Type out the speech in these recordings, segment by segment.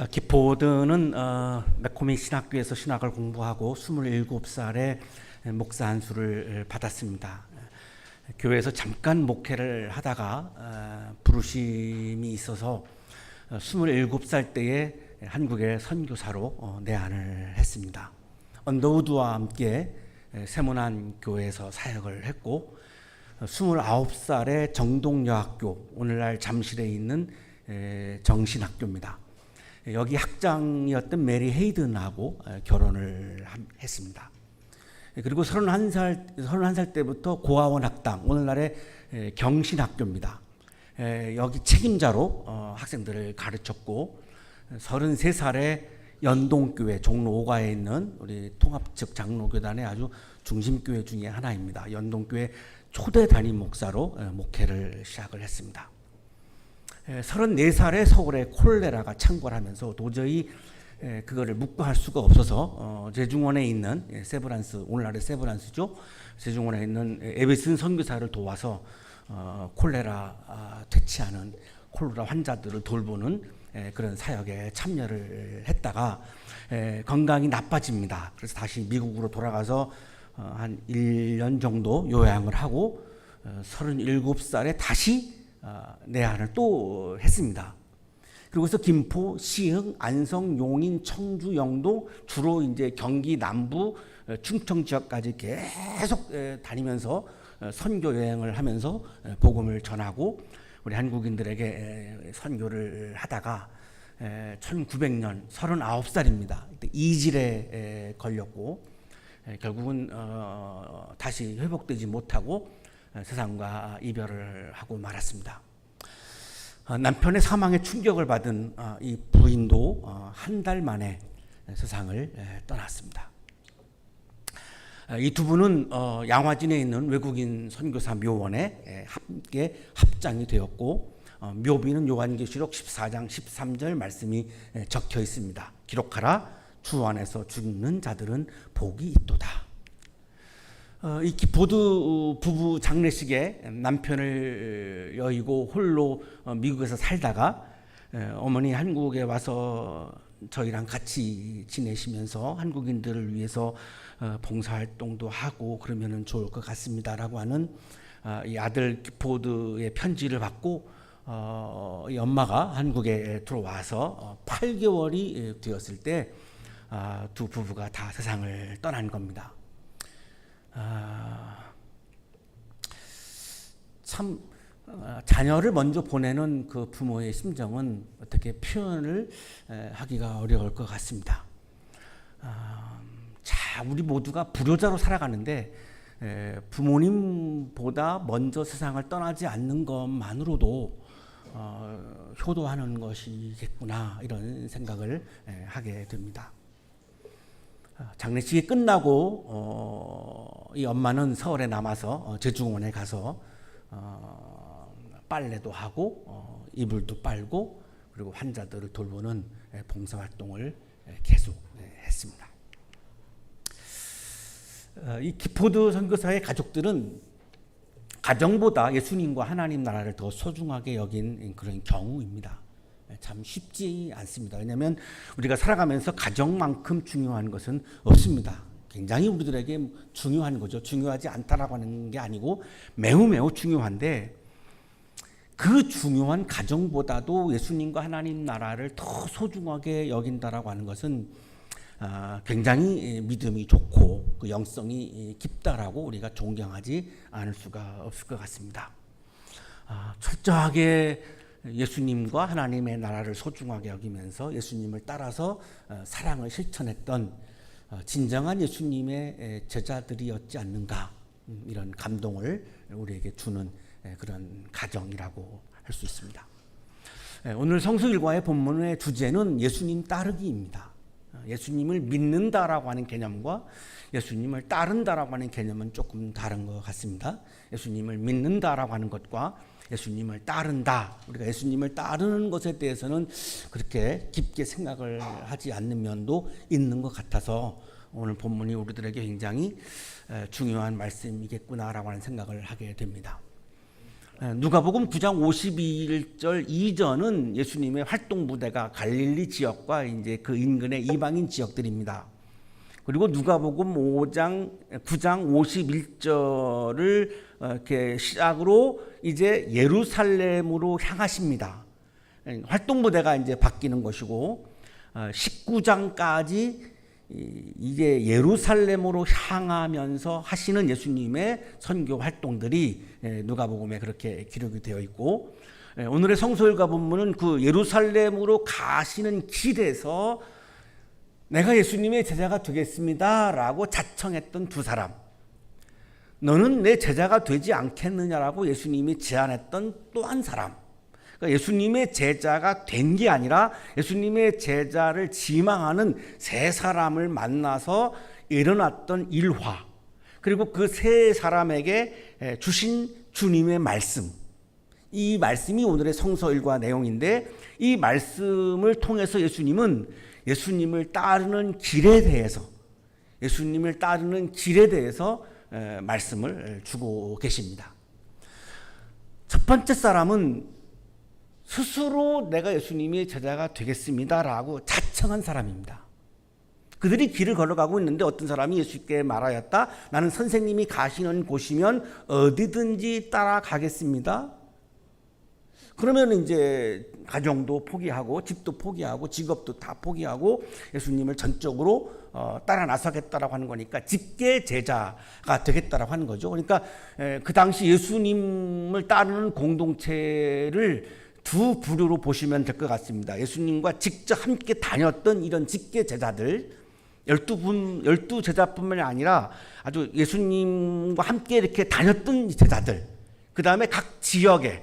기포드는 매코미 신학교에서 신학을 공부하고 27살에 목사 안수를 받았습니다. 교회에서 잠깐 목회를 하다가 부르심이 있어서 27살 때에 한국의 선교사로 내한을 했습니다. 언더우드와 함께 세문안 교회에서 사역을 했고 29살에 정동여학교, 오늘날 잠실에 있는 정신학교입니다. 여기 학장이었던 메리 헤이든하고 결혼을 했습니다. 그리고 31살 때부터 고아원 학당, 오늘날의 경신학교입니다. 여기 책임자로 학생들을 가르쳤고 33살에 연동교회 종로 5가에 있는 우리 통합측 장로교단의 아주 중심교회 중에 하나입니다. 연동교회 초대 담임 목사로 목회를 시작을 했습니다. 34살에 서울에 콜레라가 창궐하면서 도저히 그거를 묵과할 수가 없어서 제중원에 있는 세브란스, 오늘날의 세브란스죠. 제중원에 있는 에베슨 선교사를 도와서 콜레라 퇴치하는 콜레라 환자들을 돌보는 그런 사역에 참여를 했다가 건강이 나빠집니다. 그래서 다시 미국으로 돌아가서 한 1년 정도 요양을 하고 37살에 다시 내한을 또 했습니다. 그리고서 김포, 시흥, 안성, 용인, 청주, 영도 주로 이제 경기 남부, 충청 지역까지 계속 다니면서 선교 여행을 하면서 복음을 전하고 우리 한국인들에게 선교를 하다가 1900년 39살입니다. 이때 이질에 걸렸고 결국은 다시 회복되지 못하고 세상과 이별을 하고 말았습니다. 남편의 사망에 충격을 받은 이 부인도 한 달 만에 세상을 떠났습니다. 이 두 분은 양화진에 있는 외국인 선교사 묘원에 함께 합장이 되었고 묘비는 요한계시록 14장 13절 말씀이 적혀 있습니다. 기록하라, 주 안에서 죽는 자들은 복이 있도다. 이 기포드 부부 장례식에 남편을 여의고 홀로 미국에서 살다가 어머니 한국에 와서 저희랑 같이 지내시면서 한국인들을 위해서 봉사활동도 하고 그러면 좋을 것 같습니다라고 하는 이 아들 기포드의 편지를 받고 이 엄마가 한국에 들어와서 8개월이 되었을 때 두 부부가 다 세상을 떠난 겁니다. 참 자녀를 먼저 보내는 그 부모의 심정은 어떻게 표현을 하기가 어려울 것 같습니다. 우리 모두가 불효자로 살아가는데 부모님보다 먼저 세상을 떠나지 않는 것만으로도 효도하는 것이겠구나 이런 생각을 하게 됩니다. 장례식이 끝나고 이 엄마는 서울에 남아서 제중원에 가서 빨래도 하고 이불도 빨고 그리고 환자들을 돌보는 봉사활동을 계속 했습니다. 이 기포드 선교사의 가족들은 가정보다 예수님과 하나님 나라를 더 소중하게 여긴 그런 경우입니다. 참 쉽지 않습니다. 왜냐하면 우리가 살아가면서 가정만큼 중요한 것은 없습니다. 굉장히 우리들에게 중요한 거죠. 중요하지 않다라고 하는 게 아니고 매우 중요한데 그 중요한 가정보다도 예수님과 하나님 나라를 더 소중하게 여긴다라고 하는 것은 굉장히 믿음이 좋고 그 영성이 깊다라고 우리가 존경하지 않을 수가 없을 것 같습니다. 철저하게 예수님과 하나님의 나라를 소중하게 여기면서 예수님을 따라서 사랑을 실천했던 진정한 예수님의 제자들이었지 않는가, 이런 감동을 우리에게 주는 그런 가정이라고 할 수 있습니다. 오늘 성수일과의 본문의 주제는 예수님 따르기입니다. 예수님을 믿는다라고 하는 개념과 예수님을 따른다라고 하는 개념은 조금 다른 것 같습니다. 예수님을 믿는다라고 하는 것과 예수님을 따른다, 우리가 예수님을 따르는 것에 대해서는 그렇게 깊게 생각을 하지 않는 면도 있는 것 같아서 오늘 본문이 우리들에게 굉장히 중요한 말씀이겠구나라고 하는 생각을 하게 됩니다. 누가복음 9장 51절 이전은 예수님의 활동 부대가 갈릴리 지역과 이제 그 인근의 이방인 지역들입니다. 그리고 누가복음 9장 51절을 이렇게 시작으로 이제 예루살렘으로 향하십니다. 활동 부대가 이제 바뀌는 것이고 19장까지 이제 예루살렘으로 향하면서 하시는 예수님의 선교 활동들이 누가복음에 그렇게 기록이 되어 있고, 오늘의 성서일과 본문은 그 예루살렘으로 가시는 길에서 내가 예수님의 제자가 되겠습니다라고 자청했던 두 사람, 너는 내 제자가 되지 않겠느냐라고 예수님이 제안했던 또 한 사람, 그러니까 예수님의 제자가 된 게 아니라 예수님의 제자를 지망하는 세 사람을 만나서 일어났던 일화, 그리고 그 세 사람에게 주신 주님의 말씀, 이 말씀이 오늘의 성서일과 내용인데, 이 말씀을 통해서 예수님은 예수님을 따르는 길에 대해서 말씀을 주고 계십니다. 첫 번째 사람은 스스로 내가 예수님의 제자가 되겠습니다라고 자청한 사람입니다. 그들이 길을 걸어가고 있는데 어떤 사람이 예수께 말하였다. 나는 선생님이 가시는 곳이면 어디든지 따라가겠습니다. 그러면 이제 가정도 포기하고 집도 포기하고 직업도 다 포기하고 예수님을 전적으로 따라 나서겠다라고 하는 거니까 직계 제자가 되겠다라고 하는 거죠. 그러니까 그 당시 예수님을 따르는 공동체를 두 부류로 보시면 될 것 같습니다. 예수님과 직접 함께 다녔던 이런 직계 제자들, 12 제자뿐만이 아니라 아주 예수님과 함께 이렇게 다녔던 제자들, 그 다음에 각 지역에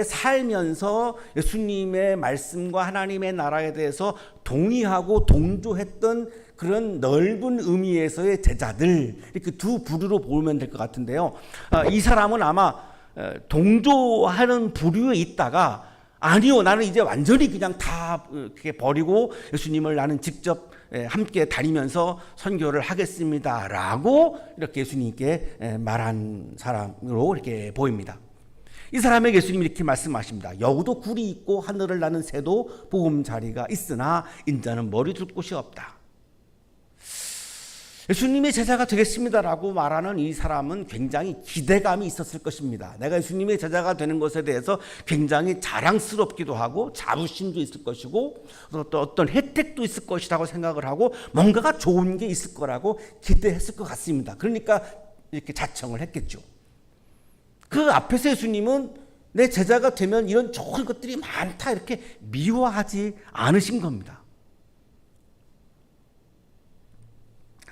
살면서 예수님의 말씀과 하나님의 나라에 대해서 동의하고 동조했던 그런 넓은 의미에서의 제자들, 이렇게 두 부류로 보면 될 것 같은데요. 이 사람은 아마 동조하는 부류에 있다가 아니요, 나는 이제 완전히 그냥 다 이렇게 버리고 예수님을 나는 직접 함께 다니면서 선교를 하겠습니다라고 이렇게 예수님께 말한 사람으로 이렇게 보입니다. 이 사람에게 예수님이 이렇게 말씀하십니다. 여우도 굴이 있고 하늘을 나는 새도 보금자리가 있으나 인자는 머리 둘 곳이 없다. 예수님의 제자가 되겠습니다라고 말하는 이 사람은 굉장히 기대감이 있었을 것입니다. 내가 예수님의 제자가 되는 것에 대해서 굉장히 자랑스럽기도 하고 자부심도 있을 것이고 또 어떤 혜택도 있을 것이라고 생각을 하고 뭔가가 좋은 게 있을 거라고 기대했을 것 같습니다. 그러니까 이렇게 자청을 했겠죠. 그 앞에서 예수님은 내 제자가 되면 이런 좋은 것들이 많다 이렇게 미워하지 않으신 겁니다.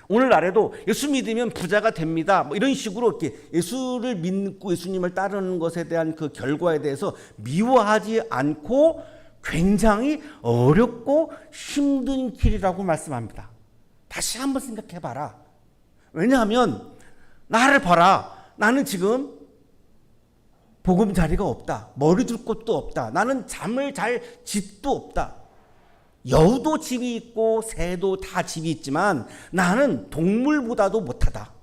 오늘날에도 예수 믿으면 부자가 됩니다. 뭐 이런 식으로 이렇게 예수를 믿고 예수님을 따르는 것에 대한 그 결과에 대해서 미워하지 않고 굉장히 어렵고 힘든 길이라고 말씀합니다. 다시 한번 생각해 봐라. 왜냐하면 나를 봐라. 나는 지금 보금자리가 없다. 머리 둘 곳도 없다. 나는 잠을 잘 집도 없다. 여우도 집이 있고 새도 다 집이 있지만 나는 동물보다도 못하다.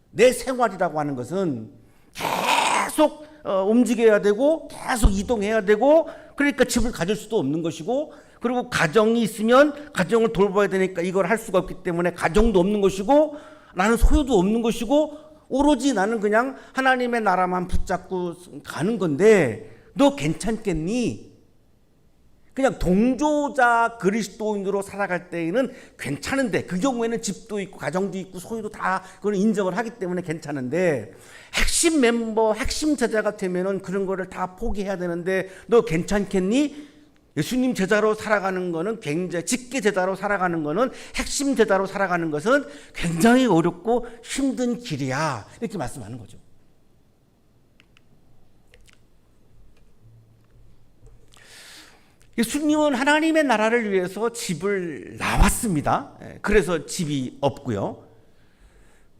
내 생활이라고 하는 것은 계속 움직여야 되고 계속 이동해야 되고, 그러니까 집을 가질 수도 없는 것이고, 그리고 가정이 있으면 가정을 돌봐야 되니까 이걸 할 수가 없기 때문에 가정도 없는 것이고, 나는 소유도 없는 것이고, 오로지 나는 그냥 하나님의 나라만 붙잡고 가는 건데 너 괜찮겠니? 그냥 동조자 그리스도인으로 살아갈 때에는 괜찮은데, 그 경우에는 집도 있고 가정도 있고 소유도 다 그걸 인정을 하기 때문에 괜찮은데, 핵심 멤버, 핵심 제자가 되면은 그런 거를 다 포기해야 되는데 너 괜찮겠니? 예수님 제자로 살아가는 거는 굉장히, 직계 제자로 살아가는 거는, 핵심 제자로 살아가는 것은 굉장히 어렵고 힘든 길이야. 이렇게 말씀하는 거죠. 예수님은 하나님의 나라를 위해서 집을 나왔습니다. 그래서 집이 없고요.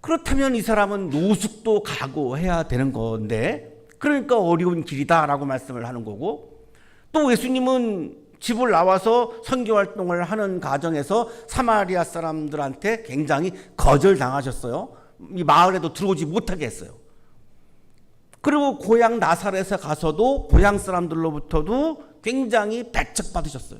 그렇다면 이 사람은 노숙도 각오해야 되는 건데, 그러니까 어려운 길이다라고 말씀을 하는 거고, 또 예수님은 집을 나와서 선교활동을 하는 과정에서 사마리아 사람들한테 굉장히 거절당하셨어요. 이 마을에도 들어오지 못하게 했어요. 그리고 고향 나사렛에 가서도 고향 사람들로부터도 굉장히 배척받으셨어요.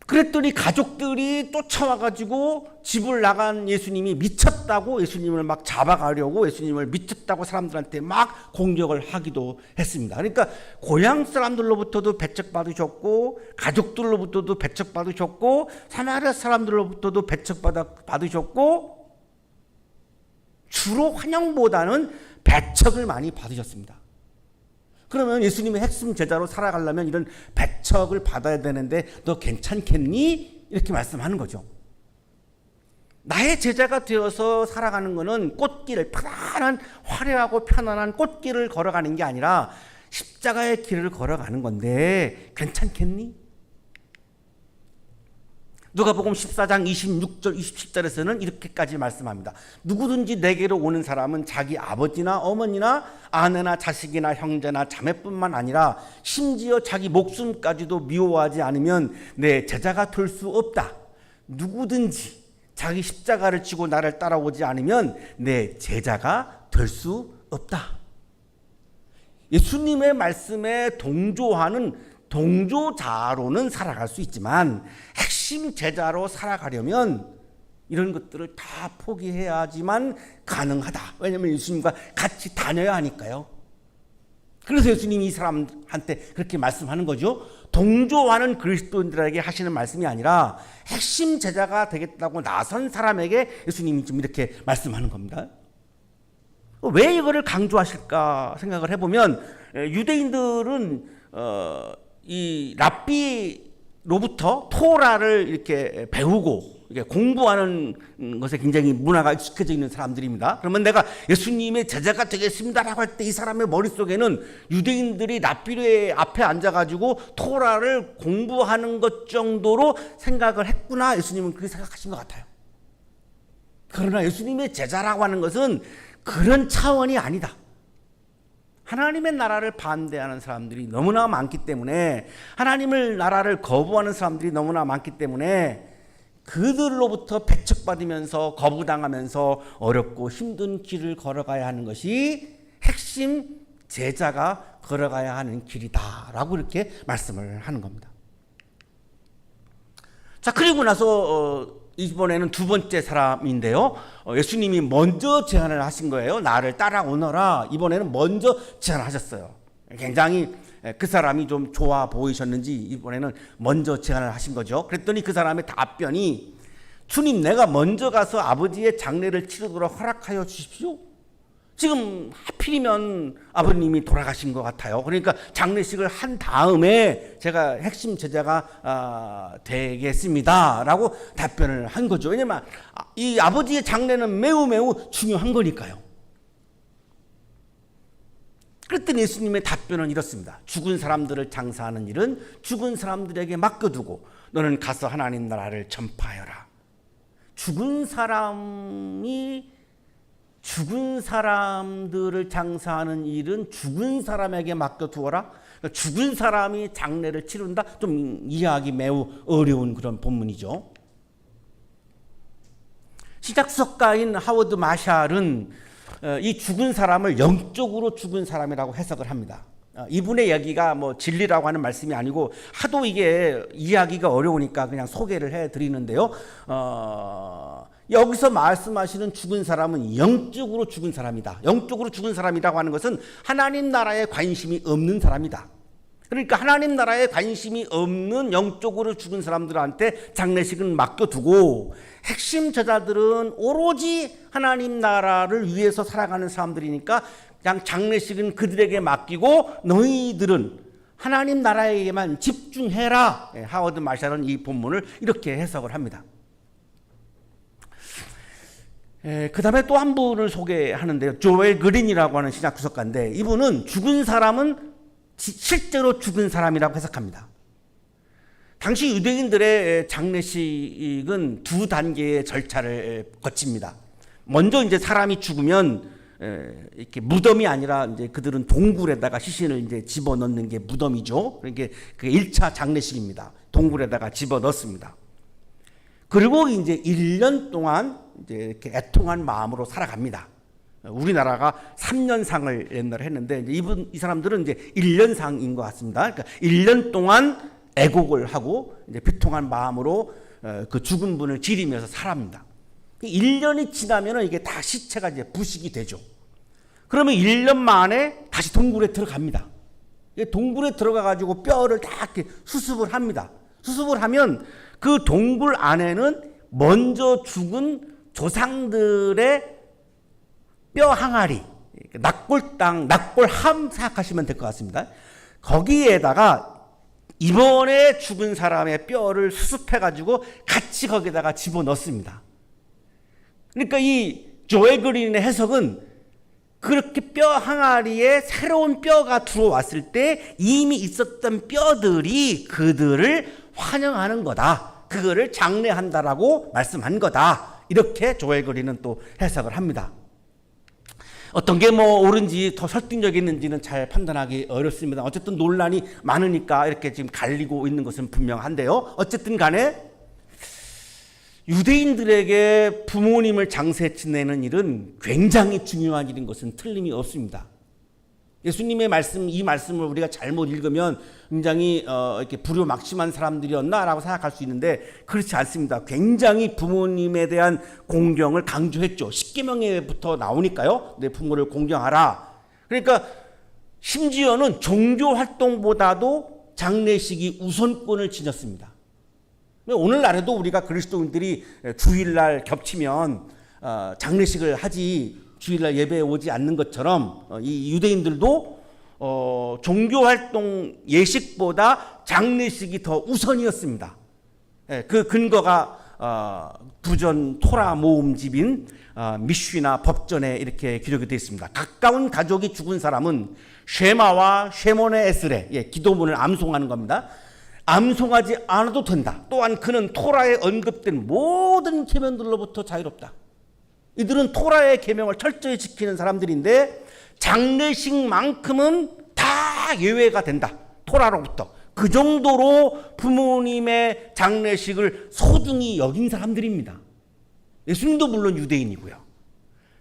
그랬더니 가족들이 쫓아와가지고 집을 나간 예수님이 미쳤다고 예수님을 막 잡아가려고 예수님을 미쳤다고 사람들한테 막 공격을 하기도 했습니다. 그러니까 고향 사람들로부터도 배척받으셨고 가족들로부터도 배척받으셨고 사마리아 사람들로부터도 배척받으셨고 주로 환영보다는 배척을 많이 받으셨습니다. 그러면 예수님의 핵심 제자로 살아가려면 이런 배척을 받아야 되는데 너 괜찮겠니? 이렇게 말씀하는 거죠. 나의 제자가 되어서 살아가는 것은 꽃길을 편안한 화려하고 편안한 꽃길을 걸어가는 게 아니라 십자가의 길을 걸어가는 건데 괜찮겠니? 누가복음 14장 26절 27절에서는 이렇게까지 말씀합니다. 누구든지 내게로 오는 사람은 자기 아버지나 어머니나 아내나 자식이나 형제나 자매뿐만 아니라 심지어 자기 목숨까지도 미워하지 않으면 내 제자가 될 수 없다. 누구든지 자기 십자가를 지고 나를 따라오지 않으면 내 제자가 될 수 없다. 예수님의 말씀에 동조자로는 살아갈 수 있지만 핵심 제자로 살아가려면 이런 것들을 다 포기해야지만 가능하다. 왜냐하면 예수님과 같이 다녀야 하니까요. 그래서 예수님이 이 사람한테 그렇게 말씀하는 거죠. 동조하는 그리스도인들에게 하시는 말씀이 아니라 핵심 제자가 되겠다고 나선 사람에게 예수님이 좀 이렇게 말씀하는 겁니다. 왜 이거를 강조하실까 생각을 해보면 유대인들은 이 랍비로부터 토라를 이렇게 배우고 이렇게 공부하는 것에 굉장히 문화가 익숙해져 있는 사람들입니다. 그러면 내가 예수님의 제자가 되겠습니다라고 할 때 이 사람의 머릿속에는 유대인들이 랍비의 앞에 앉아가지고 토라를 공부하는 것 정도로 생각을 했구나. 예수님은 그렇게 생각하신 것 같아요. 그러나 예수님의 제자라고 하는 것은 그런 차원이 아니다. 하나님의 나라를 반대하는 사람들이 너무나 많기 때문에 하나님의 나라를 거부하는 사람들이 너무나 많기 때문에 그들로부터 배척받으면서 거부당하면서 어렵고 힘든 길을 걸어가야 하는 것이 핵심 제자가 걸어가야 하는 길이다라고 이렇게 말씀을 하는 겁니다. 자, 그리고 나서 이번에는 두 번째 사람인데요. 예수님이 먼저 제안을 하신 거예요. 나를 따라오너라. 이번에는 먼저 제안을 하셨어요. 굉장히 그 사람이 좀 좋아 보이셨는지 이번에는 먼저 제안을 하신 거죠. 그랬더니 그 사람의 답변이 주님, 내가 먼저 가서 아버지의 장례를 치르도록 허락하여 주십시오. 지금 하필이면 아버님이 돌아가신 것 같아요. 그러니까 장례식을 한 다음에 제가 핵심 제자가 되겠습니다라고 답변을 한 거죠. 왜냐하면 이 아버지의 장례는 매우 중요한 거니까요. 그랬더니 예수님의 답변은 이렇습니다. 죽은 사람들을 장사하는 일은 죽은 사람들에게 맡겨두고 너는 가서 하나님 나라를 전파하여라. 죽은 사람들을 장사하는 일은 죽은 사람에게 맡겨두어라. 죽은 사람이 장례를 치른다. 좀 이해하기 매우 어려운 그런 본문이죠. 신약수석가인 하워드 마샬은 이 죽은 사람을 영적으로 죽은 사람이라고 해석을 합니다. 이분의 이야기가 뭐 진리라고 하는 말씀이 아니고 하도 이게 이해하기가 어려우니까 그냥 소개를 해드리는데요. 여기서 말씀하시는 죽은 사람은 영적으로 죽은 사람이다. 영적으로 죽은 사람이라고 하는 것은 하나님 나라에 관심이 없는 사람이다. 그러니까 하나님 나라에 관심이 없는 영적으로 죽은 사람들한테 장례식은 맡겨두고 핵심 제자들은 오로지 하나님 나라를 위해서 살아가는 사람들이니까 그냥 장례식은 그들에게 맡기고 너희들은 하나님 나라에게만 집중해라. 하워드 마샬은 이 본문을 이렇게 해석을 합니다. 그 다음에 또 한 분을 소개하는데요. 조엘 그린이라고 하는 신약 구석가인데 이분은 죽은 사람은 실제로 죽은 사람이라고 해석합니다. 당시 유대인들의 장례식은 두 단계의 절차를 거칩니다. 먼저 이제 사람이 죽으면 이렇게 무덤이 아니라 이제 그들은 동굴에다가 시신을 이제 집어넣는 게 무덤이죠. 그러니까 그 1차 장례식입니다. 동굴에다가 집어넣습니다. 그리고 이제 1년 동안 이제 이렇게 애통한 마음으로 살아갑니다. 우리나라가 3년상을 옛날에 했는데 이제 이 사람들은 이제 1년상인 것 같습니다. 그러니까 1년 동안 애곡을 하고 이제 비통한 마음으로 그 죽은 분을 기리면서 살아갑니다. 1년이 지나면 이게 다 시체가 이제 부식이 되죠. 그러면 1년 만에 다시 동굴에 들어갑니다. 동굴에 들어가 가지고 뼈를 다 이렇게 수습을 합니다. 수습을 하면 그 동굴 안에는 먼저 죽은 조상들의 뼈 항아리, 낙골당, 낙골함 생각하시면 될 것 같습니다. 거기에다가 이번에 죽은 사람의 뼈를 수습해 가지고 같이 거기다가 집어넣습니다. 그러니까 이 조엘 그린의 해석은 그렇게 뼈 항아리에 새로운 뼈가 들어왔을 때 이미 있었던 뼈들이 그들을 환영하는 거다. 그거를 장례한다라고 말씀한 거다. 이렇게 조엘 그린은 또 해석을 합니다. 어떤 게 뭐 옳은지 더 설득력있는지는 잘 판단하기 어렵습니다. 어쨌든 논란이 많으니까 이렇게 지금 갈리고 있는 것은 분명한데요. 어쨌든 간에 유대인들에게 부모님을 장세 지내는 일은 굉장히 중요한 일인 것은 틀림이 없습니다. 예수님의 말씀, 이 말씀을 우리가 잘못 읽으면 굉장히 이렇게 불효막심한 사람들이었나라고 생각할 수 있는데 그렇지 않습니다. 굉장히 부모님에 대한 공경을 강조했죠. 십계명에부터 나오니까요. 내 부모를 공경하라. 그러니까 심지어는 종교 활동보다도 장례식이 우선권을 지녔습니다. 오늘날에도 우리가 그리스도인들이 주일날 겹치면 장례식을 하지 주일날 예배에 오지 않는 것처럼 이 유대인들도 종교활동 예식보다 장례식이 더 우선이었습니다. 그 근거가 구전 토라 모음집인 미쉬나 법전에 이렇게 기록이 되어 있습니다. 가까운 가족이 죽은 사람은 쉐마와 쉐몬의 에스레, 기도문을 암송하는 겁니다. 암송하지 않아도 된다. 또한 그는 토라에 언급된 모든 계명들로부터 자유롭다. 이들은 토라의 계명을 철저히 지키는 사람들인데 장례식만큼은 다 예외가 된다. 토라로부터. 그 정도로 부모님의 장례식을 소중히 여긴 사람들입니다. 예수님도 물론 유대인이고요.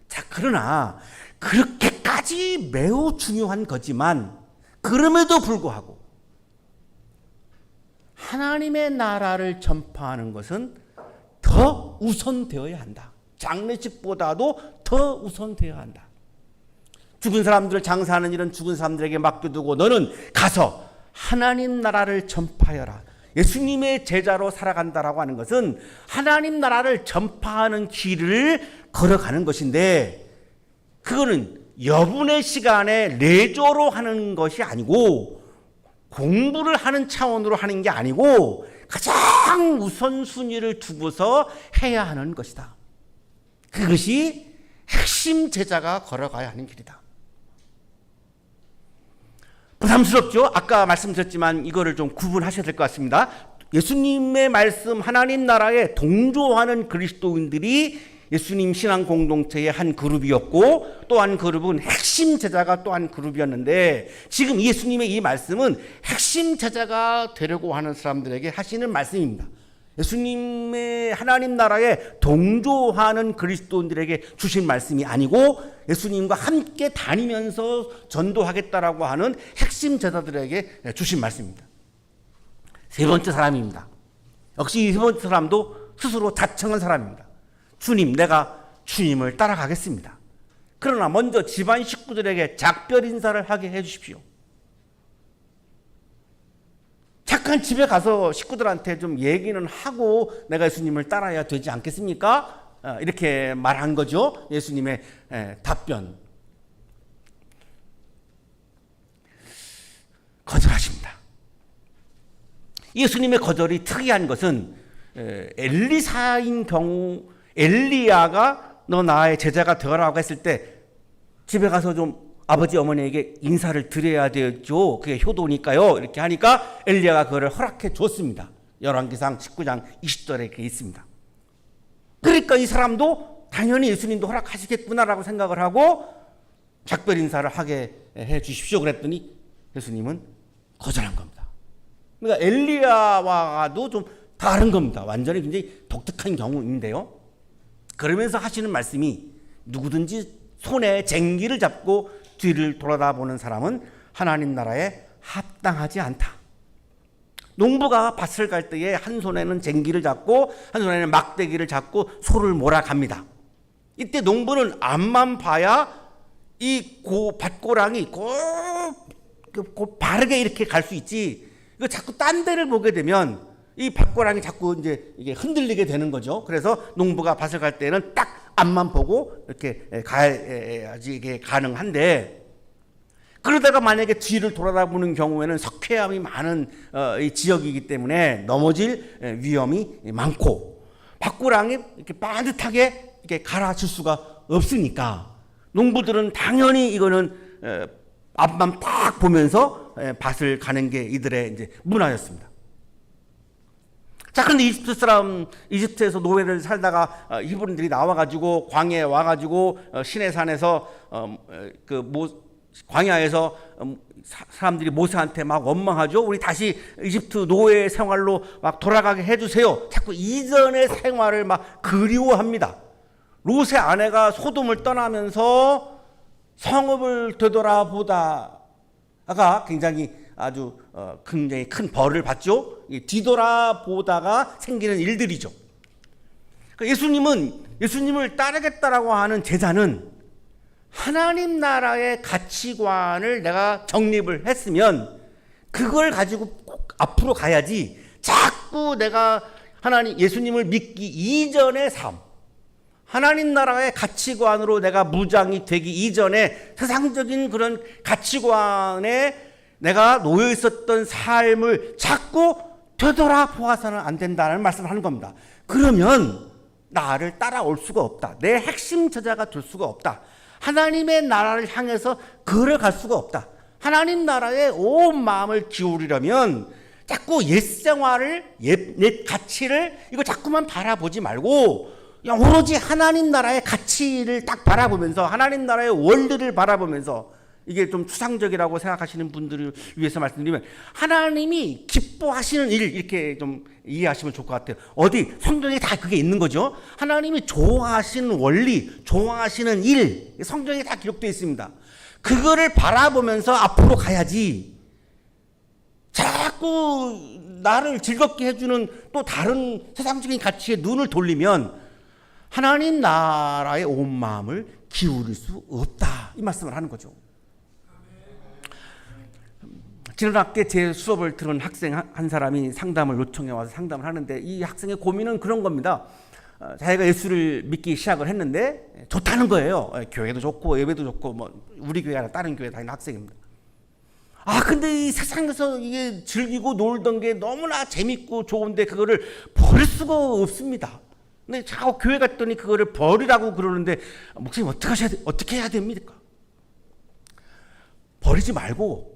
자, 그러나 그렇게까지 매우 중요한 거지만 그럼에도 불구하고 하나님의 나라를 전파하는 것은 더 우선되어야 한다. 장례식보다도 더 우선되어야 한다. 죽은 사람들을 장사하는 일은 죽은 사람들에게 맡겨두고 너는 가서 하나님 나라를 전파하여라. 예수님의 제자로 살아간다라고 하는 것은 하나님 나라를 전파하는 길을 걸어가는 것인데 그거는 여분의 시간에 레저로 하는 것이 아니고 공부를 하는 차원으로 하는 게 아니고 가장 우선순위를 두고서 해야 하는 것이다. 그것이 핵심 제자가 걸어가야 하는 길이다. 부담스럽죠? 아까 말씀드렸지만 이거를 좀 구분하셔야 될 것 같습니다. 예수님의 말씀 하나님 나라에 동조하는 그리스도인들이 예수님 신앙 공동체의 한 그룹이었고 또 한 그룹은 핵심 제자가 또 한 그룹이었는데 지금 예수님의 이 말씀은 핵심 제자가 되려고 하는 사람들에게 하시는 말씀입니다. 예수님의 하나님 나라에 동조하는 그리스도인들에게 주신 말씀이 아니고 예수님과 함께 다니면서 전도하겠다라고 하는 핵심 제자들에게 주신 말씀입니다. 세 번째 사람입니다. 역시 이 세 번째 사람도 스스로 자청한 사람입니다. 주님, 내가 주님을 따라가겠습니다. 그러나 먼저 집안 식구들에게 작별 인사를 하게 해주십시오. 착한 집에 가서 식구들한테 좀 얘기는 하고 내가 예수님을 따라야 되지 않겠습니까? 이렇게 말한 거죠. 예수님의 답변. 거절하십니다. 예수님의 거절이 특이한 것은 엘리사인 경우 엘리야가 너 나의 제자가 되어라고 했을 때 집에 가서 좀 아버지 어머니에게 인사를 드려야 되죠. 그게 효도니까요. 이렇게 하니까 엘리야가 그거를 허락해 줬습니다. 열왕기상 19장 20절에 이렇게 있습니다. 그러니까 이 사람도 당연히 예수님도 허락하시겠구나라고 생각을 하고 작별 인사를 하게 해 주십시오. 그랬더니 예수님은 거절한 겁니다. 그러니까 엘리야와도 좀 다른 겁니다. 완전히 굉장히 독특한 경우인데요. 그러면서 하시는 말씀이 누구든지 손에 쟁기를 잡고 뒤를 돌아다보는 사람은 하나님 나라에 합당하지 않다. 농부가 밭을 갈 때에 한 손에는 쟁기를 잡고 한 손에는 막대기를 잡고 소를 몰아갑니다. 이때 농부는 앞만 봐야 이 밭고랑이 꼭 바르게 이렇게 갈 수 있지. 이거 자꾸 딴 데를 보게 되면 이 밭고랑이 자꾸 이제 이게 흔들리게 되는 거죠. 그래서 농부가 밭을 갈 때는 딱 앞만 보고 이렇게 가야지 이게 가능한데, 그러다가 만약에 뒤를 돌아다보는 경우에는 석회암이 많은 이 지역이기 때문에 넘어질 위험이 많고, 밭고랑이 이렇게 반듯하게 이렇게 갈아줄 수가 없으니까 농부들은 당연히 이거는 앞만 딱 보면서 밭을 가는 게 이들의 이제 문화였습니다. 자, 그런데 이집트에서 노예를 살다가 히브리인들이 나와가지고 광야에 와가지고 시내산에서 광야에서 사람들이 모세한테 막 원망하죠. 우리 다시 이집트 노예 생활로 막 돌아가게 해주세요. 자꾸 이전의 생활을 막 그리워합니다. 롯의 아내가 소돔을 떠나면서 성읍을 되돌아보다가 굉장히 큰 벌을 받죠. 뒤돌아보다가 생기는 일들이죠. 예수님을 따르겠다라고 하는 제자는 하나님 나라의 가치관을 내가 정립을 했으면 그걸 가지고 꼭 앞으로 가야지, 자꾸 내가 예수님을 믿기 이전의 삶, 하나님 나라의 가치관으로 내가 무장이 되기 이전에 세상적인 그런 가치관에 내가 놓여 있었던 삶을 자꾸 되돌아보아서는 안 된다는 말씀을 하는 겁니다. 그러면 나를 따라올 수가 없다. 내 핵심 제자가 될 수가 없다. 하나님의 나라를 향해서 걸어갈 수가 없다. 하나님 나라에 온 마음을 기울이려면 자꾸 옛 생활을, 옛 가치를 이거 자꾸만 바라보지 말고 그냥 오로지 하나님 나라의 가치를 딱 바라보면서, 하나님 나라의 원리를 바라보면서, 이게 좀 추상적이라고 생각하시는 분들을 위해서 말씀드리면 하나님이 기뻐하시는 일, 이렇게 좀 이해하시면 좋을 것 같아요. 어디 성경에 다 그게 있는 거죠. 하나님이 좋아하시는 원리, 좋아하시는 일, 성경에 다 기록되어 있습니다. 그거를 바라보면서 앞으로 가야지, 자꾸 나를 즐겁게 해주는 또 다른 세상적인 가치에 눈을 돌리면 하나님 나라의 온 마음을 기울일 수 없다, 이 말씀을 하는 거죠. 지난 학기에 제 수업을 들은 학생 한 사람이 상담을 요청해 와서 상담을 하는데, 이 학생의 고민은 그런 겁니다. 자기가 예수를 믿기 시작을 했는데 좋다는 거예요. 교회도 좋고 예배도 좋고, 뭐 우리 교회 아니라 다른 교회 다니는 학생입니다. 근데 이 세상에서 이게 즐기고 놀던 게 너무나 재밌고 좋은데 그거를 버릴 수가 없습니다. 근데 자꾸 교회 갔더니 그거를 버리라고 그러는데, 목사님 어떻게 해야 됩니까? 버리지 말고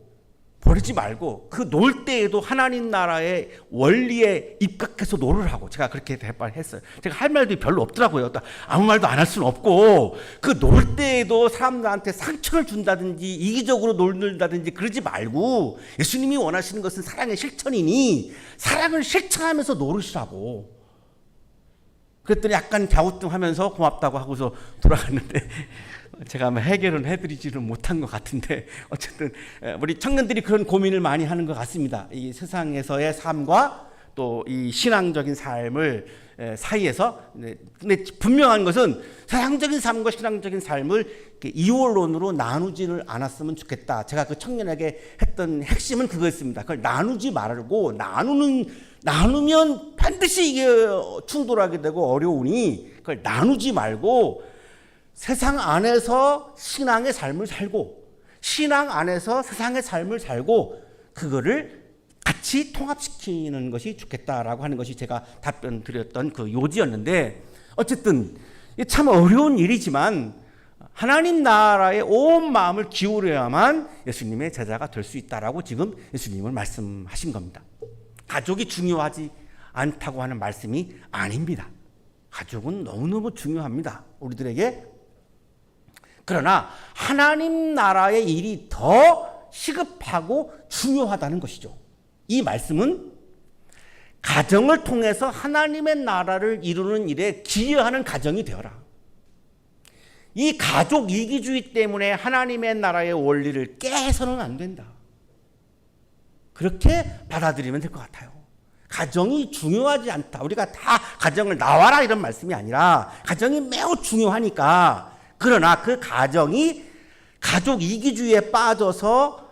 그 놀 때에도 하나님 나라의 원리에 입각해서 놀으라고 제가 그렇게 했어요. 제가 할 말도 별로 없더라고요. 아무 말도 안 할 수는 없고, 그 놀 때에도 사람들한테 상처를 준다든지 이기적으로 놀다든지 그러지 말고, 예수님이 원하시는 것은 사랑의 실천이니 사랑을 실천하면서 놀으시라고. 그랬더니 약간 갸우뚱하면서 고맙다고 하고서 돌아갔는데 제가 아마 해결은 해드리지는 못한 것 같은데, 어쨌든 우리 청년들이 그런 고민을 많이 하는 것 같습니다. 이 세상에서의 삶과 또 이 신앙적인 삶을 사이에서. 근데 분명한 것은 세상적인 삶과 신앙적인 삶을 이원론으로 나누지를 않았으면 좋겠다. 제가 그 청년에게 했던 핵심은 그거였습니다. 그걸 나누지 말고, 나누면 반드시 이게 충돌하게 되고 어려우니 그걸 나누지 말고 세상 안에서 신앙의 삶을 살고, 신앙 안에서 세상의 삶을 살고, 그거를 같이 통합시키는 것이 좋겠다라고 하는 것이 제가 답변 드렸던 그 요지였는데, 어쨌든 참 어려운 일이지만 하나님 나라에 온 마음을 기울여야만 예수님의 제자가 될 수 있다라고 지금 예수님은 말씀하신 겁니다. 가족이 중요하지 않다고 하는 말씀이 아닙니다. 가족은 너무너무 중요합니다, 우리들에게. 그러나 하나님 나라의 일이 더 시급하고 중요하다는 것이죠. 이 말씀은 가정을 통해서 하나님의 나라를 이루는 일에 기여하는 가정이 되어라. 이 가족 이기주의 때문에 하나님의 나라의 원리를 깨서는 안 된다. 그렇게 받아들이면 될 것 같아요. 가정이 중요하지 않다. 우리가 다 가정을 나와라 이런 말씀이 아니라 가정이 매우 중요하니까, 그러나 그 가정이 가족 이기주의에 빠져서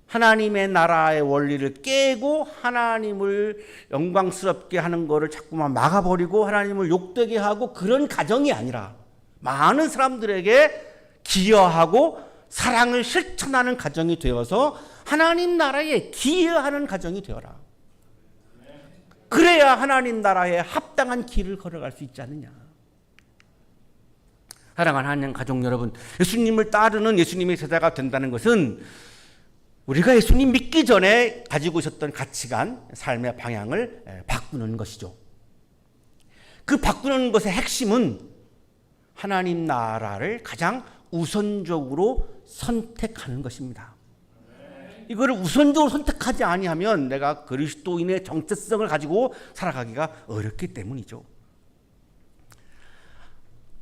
하나님의 나라의 원리를 깨고 하나님을 영광스럽게 하는 것을 자꾸만 막아버리고 하나님을 욕되게 하고, 그런 가정이 아니라 많은 사람들에게 기여하고 사랑을 실천하는 가정이 되어서 하나님 나라에 기여하는 가정이 되어라. 그래야 하나님 나라에 합당한 길을 걸어갈 수 있지 않느냐. 사랑하는 하나님 가족 여러분, 예수님을 따르는 예수님의 제자가 된다는 것은 우리가 예수님 믿기 전에 가지고 있었던 가치관, 삶의 방향을 바꾸는 것이죠. 그 바꾸는 것의 핵심은 하나님 나라를 가장 우선적으로 선택하는 것입니다. 이거를 우선적으로 선택하지 아니하면 내가 그리스도인의 정체성을 가지고 살아가기가 어렵기 때문이죠.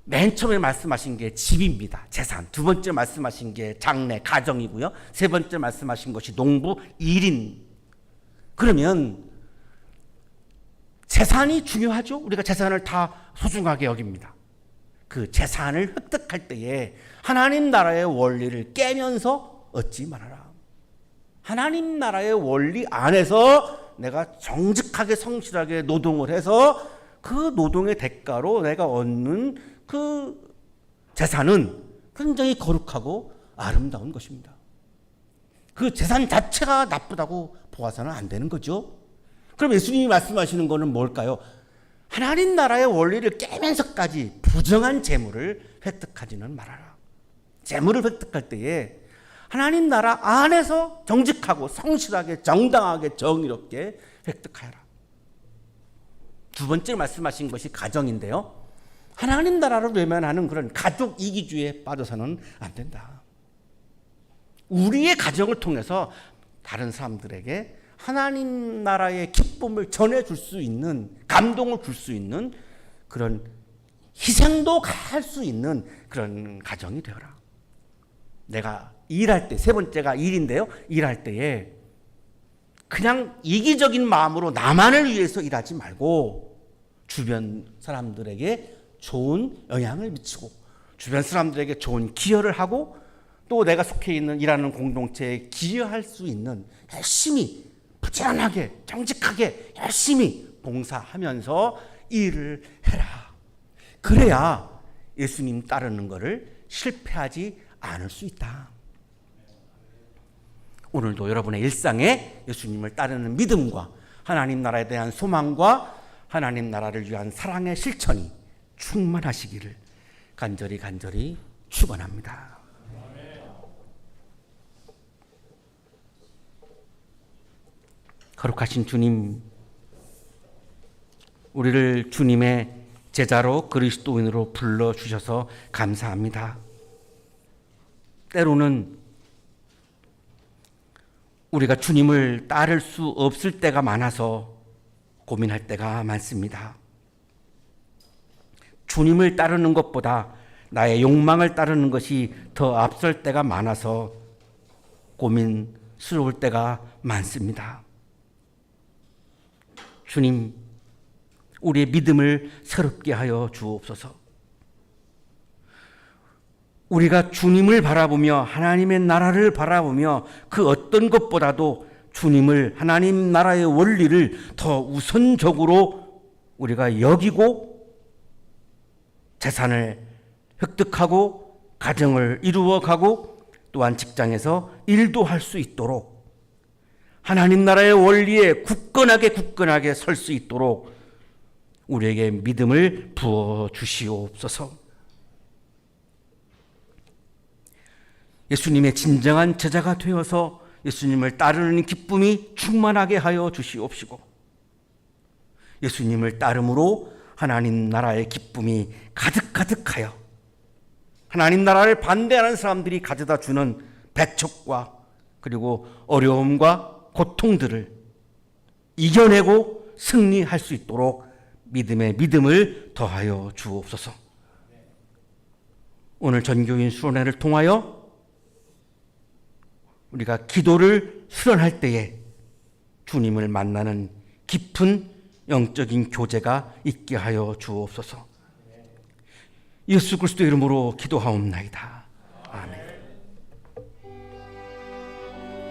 맨 처음에 말씀하신 게 집입니다. 재산. 두 번째 말씀하신 게 장래, 가정이고요. 세 번째 말씀하신 것이 농부, 일인. 그러면 재산이 중요하죠. 우리가 재산을 다 소중하게 여깁니다. 그 재산을 획득할 때에 하나님 나라의 원리를 깨면서 얻지 말아라. 하나님 나라의 원리 안에서 내가 정직하게 성실하게 노동을 해서 그 노동의 대가로 내가 얻는 그 재산은 굉장히 거룩하고 아름다운 것입니다. 그 재산 자체가 나쁘다고 보아서는 안 되는 거죠. 그럼 예수님이 말씀하시는 것은 뭘까요? 하나님 나라의 원리를 깨면서까지 부정한 재물을 획득하지는 말아라. 재물을 획득할 때에 하나님 나라 안에서 정직하고 성실하게 정당하게 정의롭게 획득하여라. 두 번째 말씀하신 것이 가정인데요. 하나님 나라를 외면하는 그런 가족 이기주의에 빠져서는 안 된다. 우리의 가정을 통해서 다른 사람들에게 하나님 나라의 기쁨을 전해줄 수 있는, 감동을 줄 수 있는 그런 희생도 할 수 있는 그런 가정이 되어라. 내가 일할 때, 세 번째가 일인데요. 일할 때에 그냥 이기적인 마음으로 나만을 위해서 일하지 말고 주변 사람들에게 좋은 영향을 미치고 주변 사람들에게 좋은 기여를 하고 또 내가 속해 있는 일하는 공동체에 기여할 수 있는, 열심히 부지런하게 정직하게 열심히 봉사하면서 일을 해라. 그래야 예수님 따르는 것을 실패하지 않을 수 있다. 오늘도 여러분의 일상에 예수님을 따르는 믿음과 하나님 나라에 대한 소망과 하나님 나라를 위한 사랑의 실천이 충만하시기를 간절히 축원합니다. 거룩하신 주님, 우리를 주님의 제자로 그리스도인으로 불러주셔서 감사합니다. 때로는 우리가 주님을 따를 수 없을 때가 많아서 고민할 때가 많습니다. 주님을 따르는 것보다 나의 욕망을 따르는 것이 더 앞설 때가 많아서 고민스러울 때가 많습니다. 주님, 우리의 믿음을 새롭게 하여 주옵소서. 우리가 주님을 바라보며 하나님의 나라를 바라보며 그 어떤 것보다도 주님을, 하나님 나라의 원리를 더 우선적으로 우리가 여기고 재산을 획득하고 가정을 이루어가고 또한 직장에서 일도 할 수 있도록 하나님 나라의 원리에 굳건하게 설 수 있도록 우리에게 믿음을 부어 주시옵소서. 예수님의 진정한 제자가 되어서 예수님을 따르는 기쁨이 충만하게 하여 주시옵시고, 예수님을 따름으로 하나님 나라의 기쁨이 가득하여 하나님 나라를 반대하는 사람들이 가져다 주는 배척과 그리고 어려움과 고통들을 이겨내고 승리할 수 있도록 믿음에 믿음을 더하여 주옵소서. 오늘 전교인 수련회를 통하여 우리가 기도를 수련할 때에 주님을 만나는 깊은 영적인 교제가 있게 하여 주옵소서. 예수 그리스도 이름으로 기도하옵나이다.